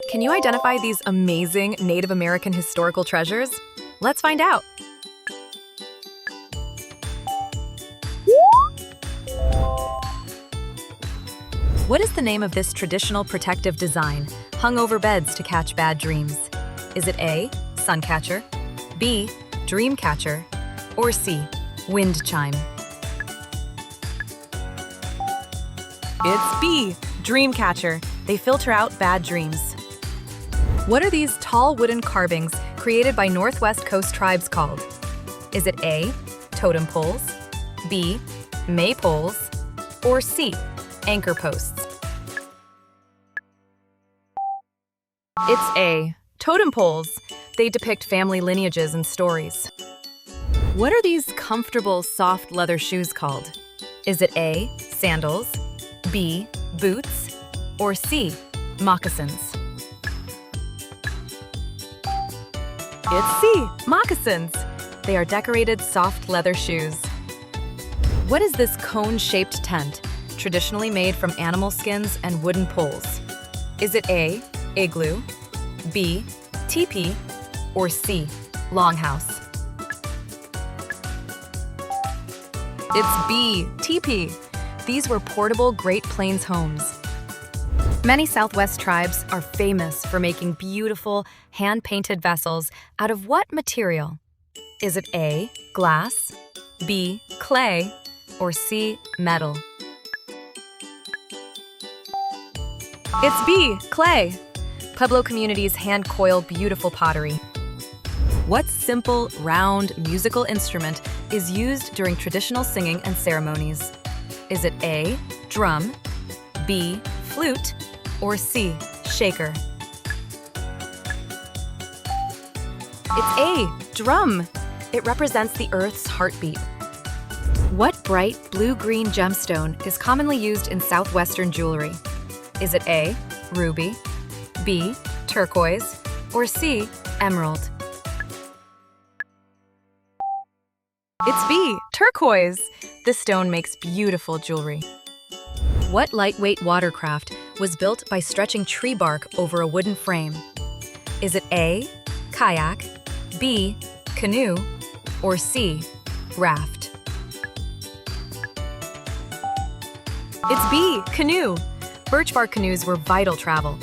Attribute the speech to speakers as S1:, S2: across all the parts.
S1: Can you identify these amazing Native American historical treasures? Let's find out. What is the name of this traditional protective design hung over beds to catch bad dreams? Is it A, sun catcher, B, dream catcher, or C, wind chime? It's B, dream catcher. They filter out bad dreams. What are these tall wooden carvings created by Northwest Coast tribes called? Is it A, totem poles, B, maypoles, or C, anchor posts? It's A, totem poles. They depict family lineages and stories. What are these comfortable, soft leather shoes called? Is it A, sandals, B, boots, or C, moccasins? It's C, moccasins. They are decorated soft leather shoes. What is this cone-shaped tent, traditionally made from animal skins and wooden poles? Is it A, igloo, B, teepee, or C, longhouse? It's B, teepee. These were portable Great Plains homes. Many Southwest tribes are famous for making beautiful, hand-painted vessels out of what material? Is it A, glass, B, clay, or C, metal? It's B, clay. Pueblo communities hand-coil beautiful pottery. What simple, round, musical instrument is used during traditional singing and ceremonies? Is it A, drum, B, flute, or C, shaker? It's A, drum. It represents the Earth's heartbeat. What bright blue-green gemstone is commonly used in Southwestern jewelry? Is it A, ruby, B, turquoise, or C, emerald? It's B, turquoise. This stone makes beautiful jewelry. What lightweight watercraft was built by stretching tree bark over a wooden frame? Is it A, kayak, B, canoe, or C, raft? It's B, canoe. Birch bark canoes were vital travel.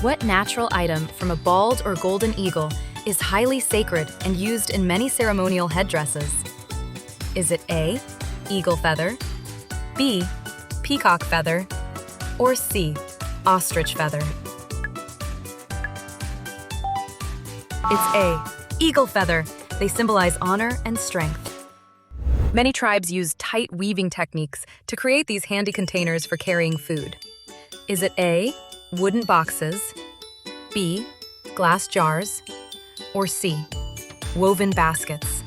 S1: What natural item from a bald or golden eagle is highly sacred and used in many ceremonial headdresses? Is it A, eagle feather, B, peacock feather, or C, ostrich feather? It's A, eagle feather. They symbolize honor and strength. Many tribes use tight weaving techniques to create these handy containers for carrying food. Is it A, wooden boxes, B, glass jars, or C, woven baskets?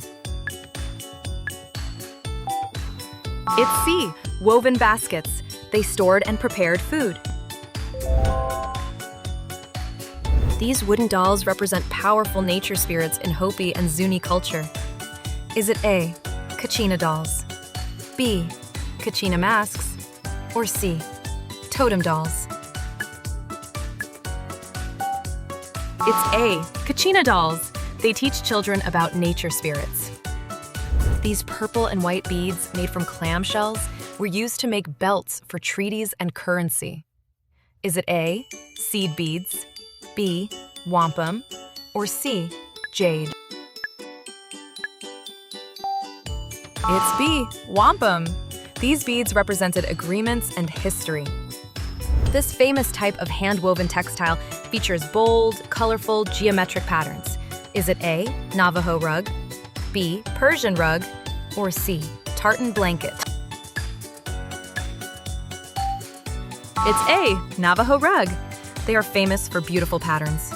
S1: It's C, woven baskets. They stored and prepared food. These wooden dolls represent powerful nature spirits in Hopi and Zuni culture. Is it A, Kachina dolls, B, Kachina masks, or C, totem dolls? It's A, Kachina dolls. They teach children about nature spirits. These purple and white beads made from clamshells were used to make belts for treaties and currency. Is it A, seed beads, B, wampum, or C, jade? It's B, wampum. These beads represented agreements and history. This famous type of hand-woven textile features bold, colorful, geometric patterns. Is it A, Navajo rug, B, Persian rug, or C, tartan blanket? It's A, Navajo rug. They are famous for beautiful patterns.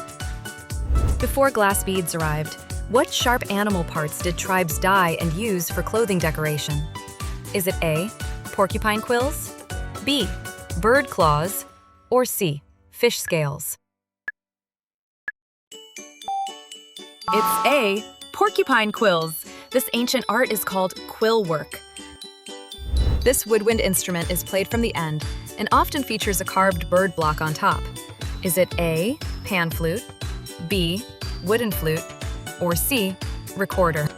S1: Before glass beads arrived, what sharp animal parts did tribes dye and use for clothing decoration? Is it A, porcupine quills, B, bird claws, or C, fish scales? It's A, porcupine quills. This ancient art is called quill work. This woodwind instrument is played from the end and often features a carved bird block on top. Is it A, pan flute, B, wooden flute, or C, recorder?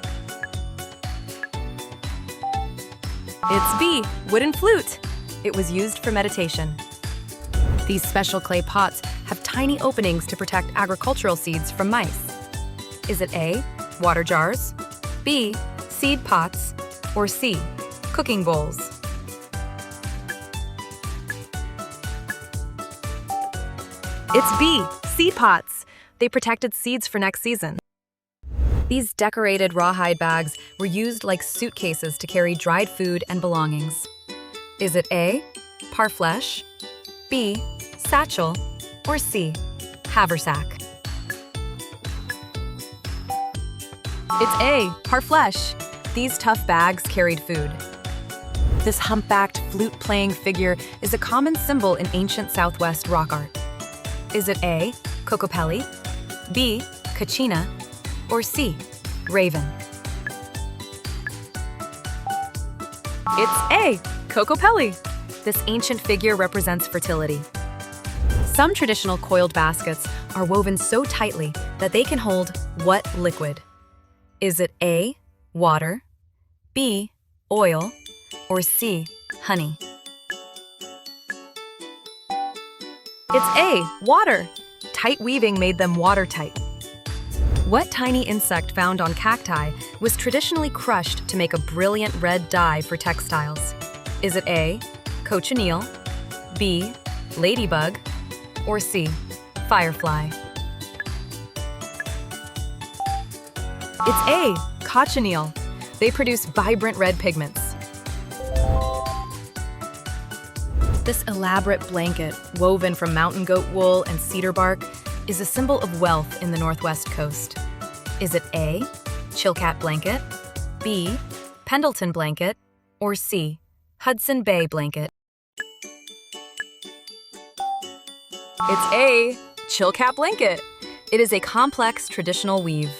S1: It's B, wooden flute. It was used for meditation. These special clay pots have tiny openings to protect agricultural seeds from mice. Is it A, water jars, B, seed pots, or C, cooking bowls? It's B, seed pots. They protected seeds for next season. These decorated rawhide bags were used like suitcases to carry dried food and belongings. Is it A, parfleche, B, satchel, or C, haversack? It's A, parfleche. These tough bags carried food. This humpbacked, flute-playing figure is a common symbol in ancient Southwest rock art. Is it A, Kokopelli, B, Kachina, or C, raven? It's A, Kokopelli. This ancient figure represents fertility. Some traditional coiled baskets are woven so tightly that they can hold what liquid? Is it A, water, B, oil, or C, honey? It's A, water. Tight weaving made them watertight. What tiny insect found on cacti was traditionally crushed to make a brilliant red dye for textiles? Is it A, cochineal, B, ladybug, or C, firefly? It's A, cochineal. They produce vibrant red pigments. This elaborate blanket, woven from mountain goat wool and cedar bark, is a symbol of wealth in the Northwest coast. Is it A, Chilkat blanket, B, Pendleton blanket, or C, Hudson Bay blanket? It's A, Chilkat blanket. It is a complex traditional weave.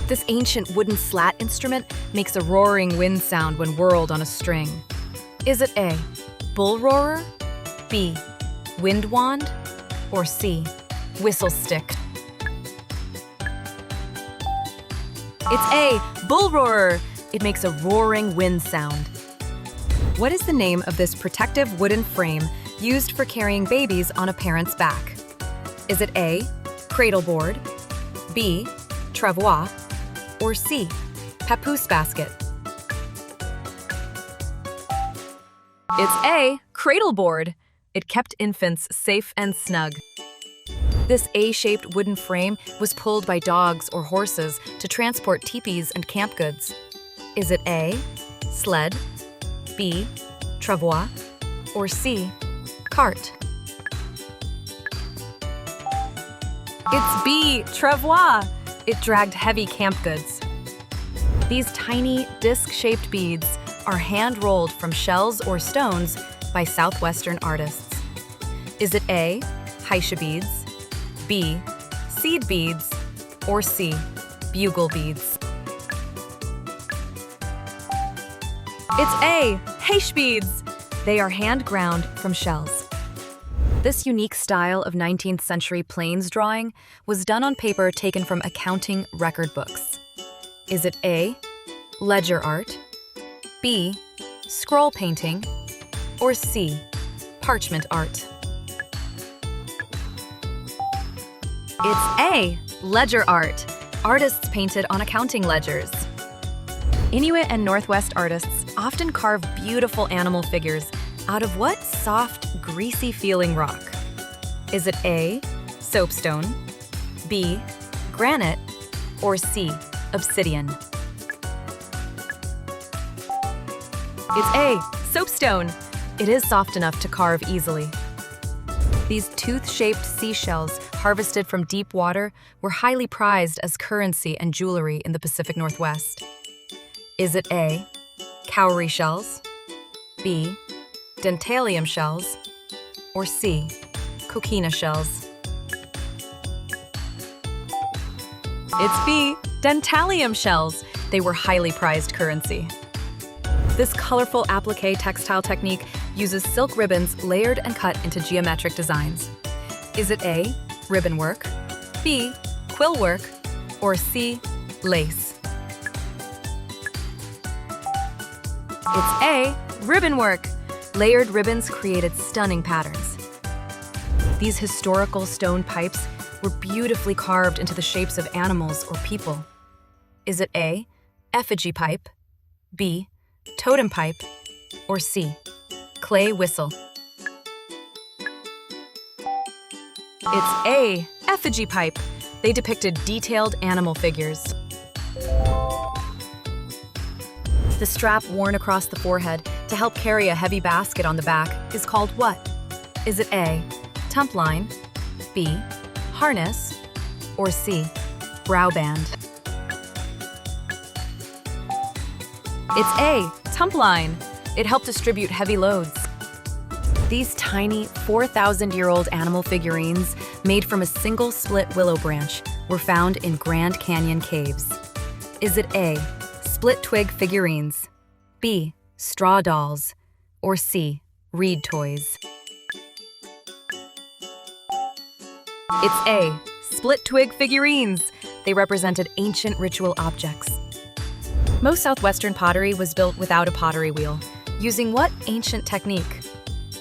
S1: This ancient wooden slat instrument makes a roaring wind sound when whirled on a string. Is it A, bull roarer, B, wind wand, or C, whistle stick? It's A, bull roarer. It makes a roaring wind sound. What is the name of this protective wooden frame used for carrying babies on a parent's back? Is it A, cradle board, B, travois, or C, papoose basket? It's A, cradle board. It kept infants safe and snug. This A-shaped wooden frame was pulled by dogs or horses to transport teepees and camp goods. Is it A, sled, B, travois, or C, cart? It's B, travois. It dragged heavy camp goods. These tiny, disc-shaped beads are hand-rolled from shells or stones by Southwestern artists. Is it A, Haisha beads, B, seed beads, or C, bugle beads? It's A, Haisha beads. They are hand-ground from shells. This unique style of 19th century plains drawing was done on paper taken from accounting record books. Is it A, ledger art, B, scroll painting, or C, parchment art? It's A, ledger art. Artists painted on accounting ledgers. Inuit and Northwest artists often carve beautiful animal figures out of what soft, greasy-feeling rock? Is it A, soapstone, B, granite, or C, obsidian? It's A, soapstone. It is soft enough to carve easily. These tooth-shaped seashells harvested from deep water were highly prized as currency and jewelry in the Pacific Northwest. Is it A, cowrie shells, B, dentalium shells, or C, coquina shells? It's B, dentalium shells. They were highly prized currency. This colorful applique textile technique uses silk ribbons layered and cut into geometric designs. Is it A, ribbon work, B, quill work, or C, lace? It's A, ribbon work. Layered ribbons created stunning patterns. These historical stone pipes were beautifully carved into the shapes of animals or people. Is it A, effigy pipe, B, totem pipe, or C, clay whistle? It's A, effigy pipe. They depicted detailed animal figures. The strap worn across the forehead to help carry a heavy basket on the back is called what? Is it A, tump line, B, harness, or C, brow band? It's A, tump line. It helped distribute heavy loads. These tiny 4,000-year-old animal figurines made from a single split willow branch were found in Grand Canyon caves. Is it A, split twig figurines, B, straw dolls, or C, reed toys? It's A, split twig figurines. They represented ancient ritual objects. Most Southwestern pottery was built without a pottery wheel, using what ancient technique?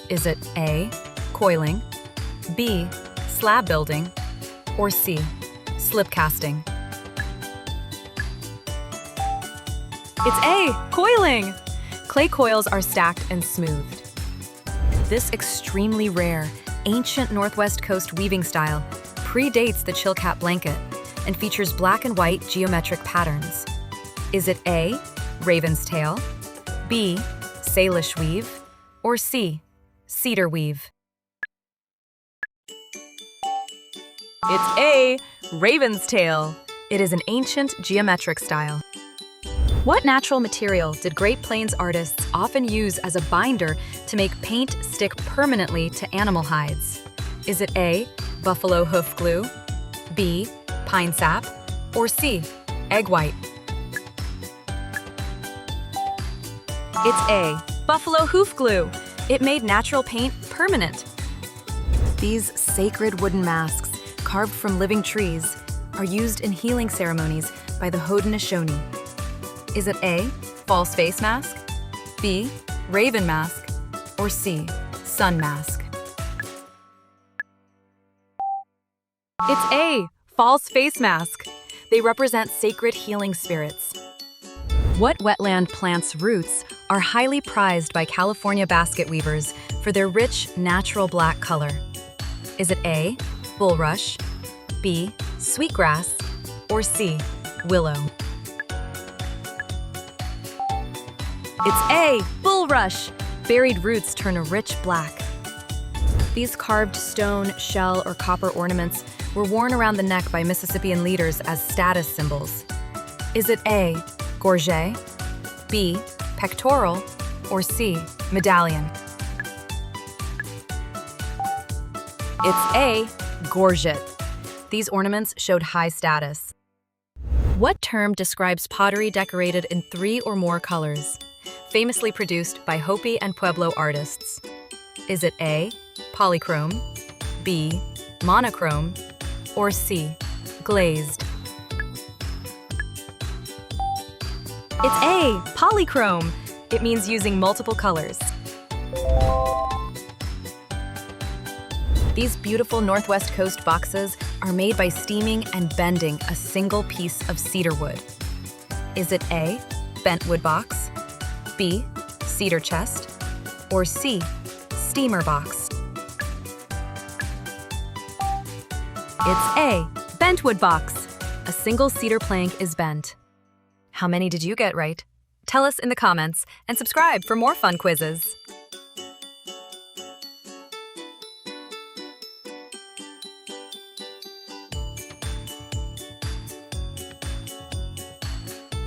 S1: Is it A, coiling, B, slab building, or C, slip casting? It's A, coiling! Clay coils are stacked and smoothed. This extremely rare, ancient Northwest Coast weaving style predates the Chilkat blanket and features black and white geometric patterns. Is it A, raven's tail, B, Salish weave, or C, cedar weave? It's A, raven's tail. It is an ancient geometric style. What natural material did Great Plains artists often use as a binder to make paint stick permanently to animal hides? Is it A, buffalo hoof glue, B, pine sap, or C, egg white? It's A, buffalo hoof glue. It made natural paint permanent. These sacred wooden masks, carved from living trees, are used in healing ceremonies by the Haudenosaunee. Is it A, false face mask, B, raven mask, or C, sun mask? It's A, false face mask. They represent sacred healing spirits. What wetland plant's roots are highly prized by California basket weavers for their rich, natural black color? Is it A, bulrush, B, sweetgrass, or C, willow? It's A, bulrush. Buried roots turn a rich black. These carved stone, shell, or copper ornaments were worn around the neck by Mississippian leaders as status symbols. Is it A, gorget, B, pectoral, or C, medallion? It's A, gorget. These ornaments showed high status. What term describes pottery decorated in 3 or more colors, famously produced by Hopi and Pueblo artists? Is it A, polychrome, B, monochrome, or C, glazed? It's A, polychrome. It means using multiple colors. These beautiful Northwest Coast boxes are made by steaming and bending a single piece of cedar wood. Is it A, bent wood box, B, cedar chest, or C, steamer box? It's A, bent wood box. A single cedar plank is bent. How many did you get right? Tell us in the comments and subscribe for more fun quizzes.